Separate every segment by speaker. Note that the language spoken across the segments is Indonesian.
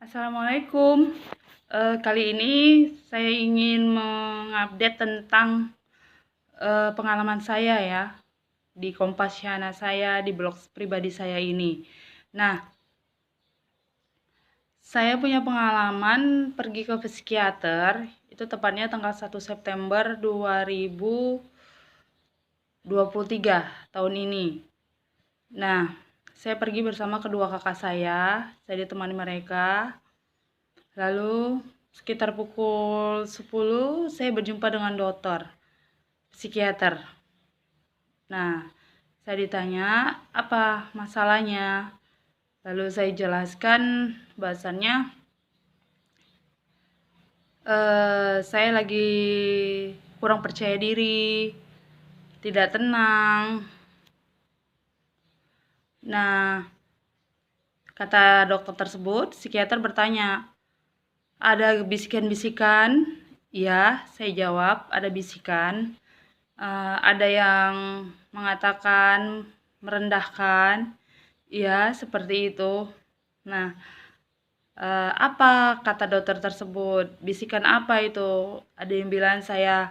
Speaker 1: Assalamualaikum. Kali ini saya ingin mengupdate tentang pengalaman saya ya di Kompasiana saya di blog pribadi saya ini. Nah, saya punya pengalaman pergi ke psikiater itu tepatnya tanggal 1 September 2023 tahun ini. Nah, saya pergi bersama kedua kakak saya ditemani mereka. Lalu sekitar pukul 10 saya berjumpa dengan dokter psikiater. Nah, saya ditanya apa masalahnya. Lalu saya jelaskan bahwasannya saya lagi kurang percaya diri, tidak tenang. Nah, kata dokter tersebut, psikiater bertanya, ada bisikan-bisikan? Iya, saya jawab, ada bisikan. Ada yang mengatakan merendahkan, iya seperti itu. Nah, apa kata dokter tersebut? Bisikan apa itu? Ada yang bilang saya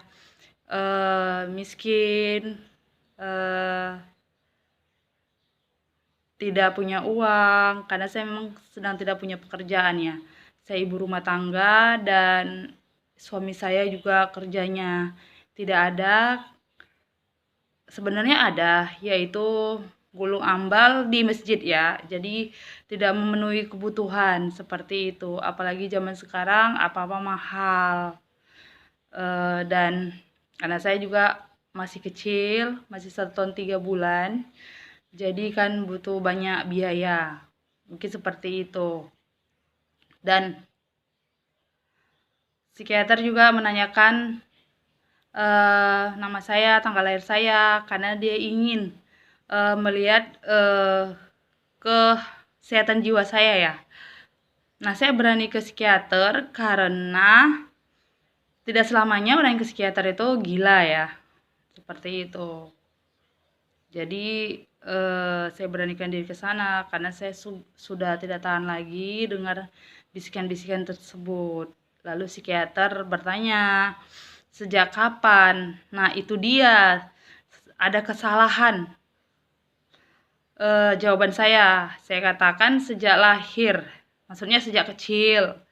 Speaker 1: miskin, tidak punya uang, karena saya memang sedang tidak punya pekerjaan ya. Saya ibu rumah tangga dan suami saya juga kerjanya tidak ada. Sebenarnya ada, yaitu gulung ambal di masjid ya. Jadi tidak memenuhi kebutuhan seperti itu. Apalagi zaman sekarang apa-apa mahal. Dan karena saya juga masih kecil, masih 1 tahun 3 bulan. Jadi kan butuh banyak biaya. Mungkin seperti itu. Dan psikiater juga menanyakan nama saya, tanggal lahir saya, karena dia ingin melihat kesehatan jiwa saya ya. Nah, saya berani ke psikiater karena tidak selamanya orang yang ke psikiater itu gila ya. Seperti itu. Jadi saya beranikan diri ke sana karena saya sudah tidak tahan lagi dengar bisikan-bisikan tersebut. Lalu psikiater bertanya, sejak kapan? Nah, itu dia. Ada kesalahan. Jawaban saya katakan sejak lahir. Maksudnya sejak kecil.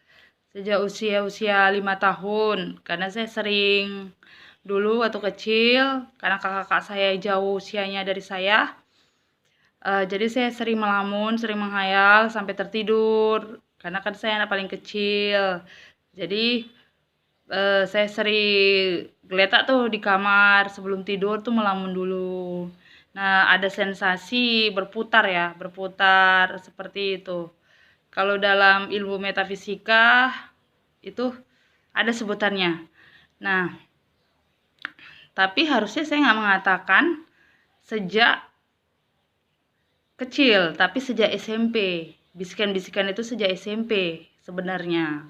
Speaker 1: Sejak usia 5 tahun. Karena saya sering dulu waktu kecil, karena kakak-kakak saya jauh usianya dari saya. Jadi saya sering melamun, sering menghayal sampai tertidur. Karena kan saya anak paling kecil. Jadi saya sering geletak tuh di kamar sebelum tidur tuh melamun dulu. Nah, ada sensasi berputar ya, berputar seperti itu. Kalau dalam ilmu metafisika itu ada sebutannya. Nah, tapi harusnya saya nggak mengatakan sejak kecil, tapi sejak SMP. Bisikan-bisikan itu sejak SMP sebenarnya.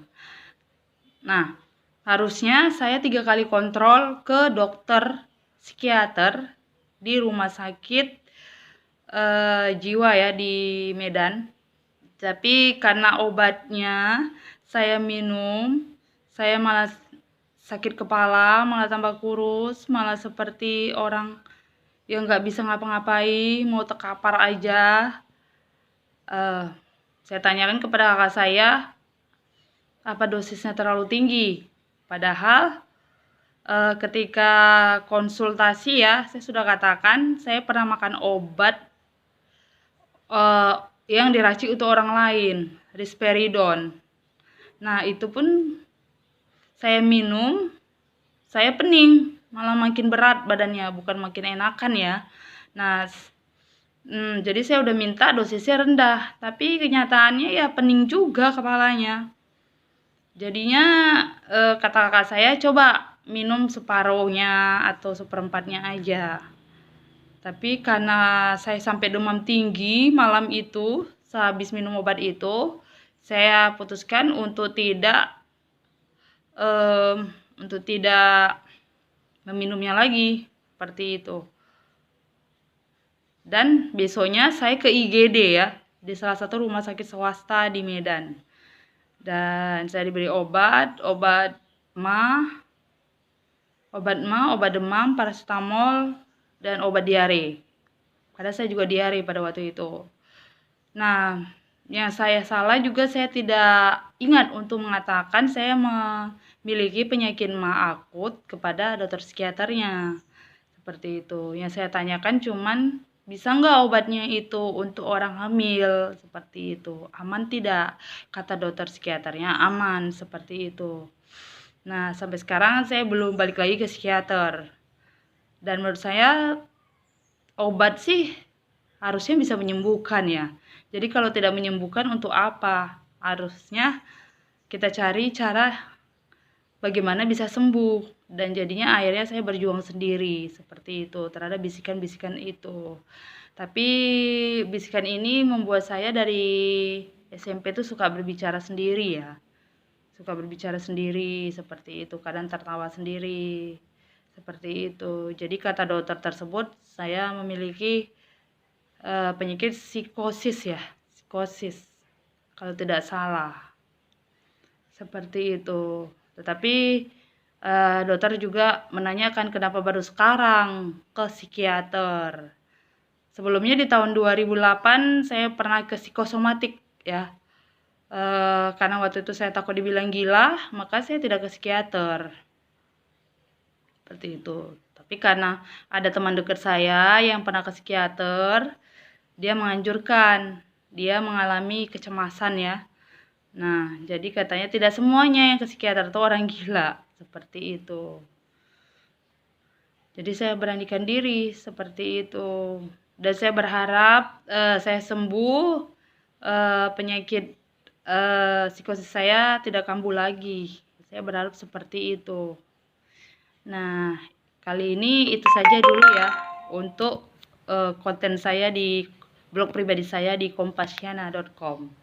Speaker 1: Nah, harusnya saya 3 kali kontrol ke dokter psikiater di rumah sakit jiwa ya di Medan. Tapi karena obatnya saya minum, saya malah sakit kepala, malah tambah kurus, malah seperti orang yang nggak bisa ngapa-ngapain, mau terkapar aja. Saya tanyakan kepada kakak saya, apa dosisnya terlalu tinggi? Padahal ketika konsultasi ya, saya sudah katakan saya pernah makan obat yang diracik untuk orang lain, risperidon. Nah, itu pun saya minum, saya pening, malah makin berat badannya, bukan makin enakan ya. Nah, jadi saya udah minta dosisnya rendah, tapi kenyataannya ya pening juga kepalanya. Jadinya kata kakak saya coba minum separuhnya atau seperempatnya aja. Tapi karena saya sampai demam tinggi malam itu, sehabis minum obat itu, saya putuskan untuk tidak meminumnya lagi, seperti itu. Dan besoknya saya ke IGD ya, di salah satu rumah sakit swasta di Medan. Dan saya diberi obat demam, paracetamol, dan obat diare. Karena saya juga diare pada waktu itu. Nah, yang saya salah juga, saya tidak ingat untuk mengatakan saya memiliki penyakit ma akut kepada dokter psikiaternya. Seperti itu. Yang saya tanyakan cuman, bisa nggak obatnya itu untuk orang hamil? Seperti itu. Aman tidak? Kata dokter psikiaternya aman, seperti itu. Nah, sampai sekarang saya belum balik lagi ke psikiater. Dan menurut saya, obat sih harusnya bisa menyembuhkan ya. Jadi kalau tidak menyembuhkan, untuk apa? Harusnya kita cari cara bagaimana bisa sembuh. Dan jadinya akhirnya saya berjuang sendiri seperti itu terhadap bisikan-bisikan itu. Tapi bisikan ini membuat saya dari SMP tuh suka berbicara sendiri ya. Suka berbicara sendiri seperti itu, kadang tertawa sendiri seperti itu. Jadi kata dokter tersebut saya memiliki penyakit psikosis ya, psikosis kalau tidak salah, seperti itu. Tetapi dokter juga menanyakan kenapa baru sekarang ke psikiater. Sebelumnya di tahun 2008 saya pernah ke psikosomatik ya. Karena waktu itu saya takut dibilang gila, maka saya tidak ke psikiater. Seperti itu. Tapi karena ada teman dekat saya yang pernah ke psikiater, dia menganjurkan, dia mengalami kecemasan ya. Nah, jadi katanya tidak semuanya yang ke psikiater itu orang gila, seperti itu. Jadi saya beranikan diri seperti itu. Dan saya berharap saya sembuh, penyakit psikosis saya tidak kambuh lagi. Saya berharap seperti itu. Nah, kali ini itu saja dulu ya untuk konten saya di blog pribadi saya di kompasiana.com.